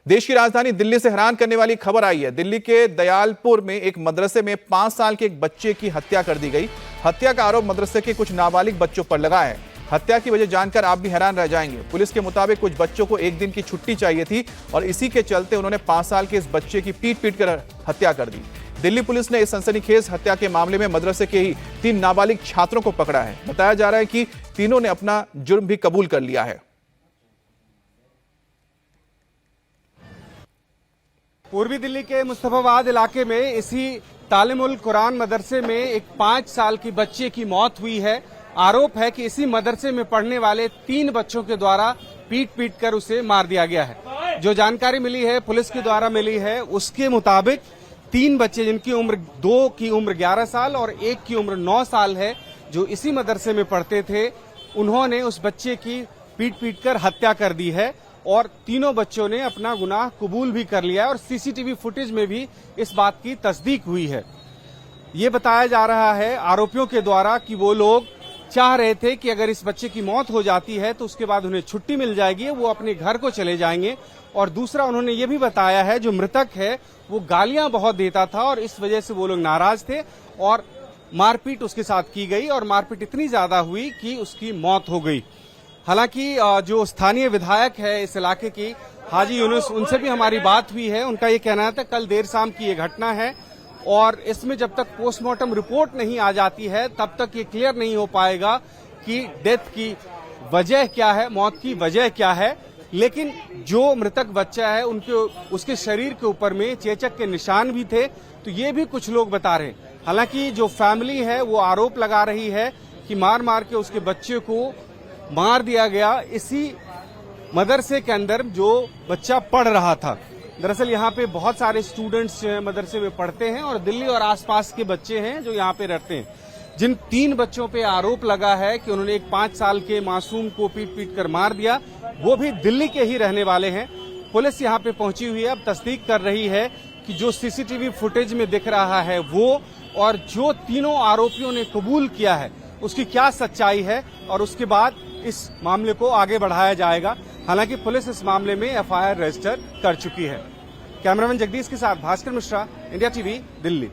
देश की राजधानी दिल्ली से हैरान करने वाली खबर आई है। दिल्ली के दयालपुर में एक मदरसे में 5 साल के एक बच्चे की हत्या कर दी गई। हत्या का आरोप मदरसे के कुछ नाबालिग बच्चों पर लगा है। हत्या की वजह जानकर आप भी हैरान रह जाएंगे। पुलिस के मुताबिक कुछ बच्चों को एक दिन की छुट्टी चाहिए थी और इसी के चलते उन्होंने 5 साल के इस बच्चे की पीट कर हत्या कर दी। दिल्ली पुलिस ने इस सनसनीखेज हत्या के मामले में मदरसे के ही 3 नाबालिग छात्रों को पकड़ा है। बताया जा रहा है कि तीनों ने अपना जुर्म भी कबूल कर लिया है। पूर्वी दिल्ली के मुस्तफाबाद इलाके में इसी तालिमुल कुरान मदरसे में एक 5 साल की बच्चे की मौत हुई है। आरोप है कि इसी मदरसे में पढ़ने वाले 3 बच्चों के द्वारा पीट कर उसे मार दिया गया है। जो जानकारी मिली है, पुलिस के द्वारा मिली है, उसके मुताबिक 3 बच्चे जिनकी उम्र 2 की उम्र 11 साल और 1 की उम्र 9 साल है, जो इसी मदरसे में पढ़ते थे, उन्होंने उस बच्चे की पीट कर हत्या कर दी है और तीनों बच्चों ने अपना गुनाह कबूल भी कर लिया है और सीसीटीवी फुटेज में भी इस बात की तस्दीक हुई है। ये बताया जा रहा है आरोपियों के द्वारा कि वो लोग चाह रहे थे कि अगर इस बच्चे की मौत हो जाती है तो उसके बाद उन्हें छुट्टी मिल जाएगी, वो अपने घर को चले जाएंगे। और दूसरा, उन्होंने ये भी बताया है जो मृतक है वो गालियां बहुत देता था और इस वजह से वो लोग नाराज थे और मारपीट उसके साथ की गई और मारपीट इतनी ज्यादा हुई कि उसकी मौत हो गई। हालांकि जो स्थानीय विधायक है इस इलाके की, हाजी यूनुस, उनसे भी हमारी बात हुई है। उनका ये कहना था कल देर शाम की ये घटना है और इसमें जब तक पोस्टमार्टम रिपोर्ट नहीं आ जाती है तब तक ये क्लियर नहीं हो पाएगा कि डेथ की वजह क्या है, मौत की वजह क्या है। लेकिन जो मृतक बच्चा है उसके शरीर के ऊपर में चेचक के निशान भी थे, तो ये भी कुछ लोग बता रहे हैं। हालांकि जो फैमिली है वो आरोप लगा रही है कि मार के उसके बच्चे को मार दिया गया इसी मदरसे के अंदर जो बच्चा पढ़ रहा था। दरअसल यहाँ पे बहुत सारे स्टूडेंट्स मदरसे में पढ़ते हैं और दिल्ली और आसपास के बच्चे हैं जो यहाँ पे रहते हैं। जिन 3 बच्चों पे आरोप लगा है कि उन्होंने एक 5 साल के मासूम को पीट कर मार दिया, वो भी दिल्ली के ही रहने वाले हैं। पुलिस यहाँ पे पहुंची हुई है, अब तस्दीक कर रही है कि जो सीसीटीवी फुटेज में दिख रहा है वो और जो तीनों आरोपियों ने कबूल किया है उसकी क्या सच्चाई है और उसके बाद इस मामले को आगे बढ़ाया जाएगा। हालांकि पुलिस इस मामले में एफआईआर रजिस्टर कर चुकी है। कैमरामैन जगदीश के साथ भास्कर मिश्रा, इंडिया टीवी, दिल्ली।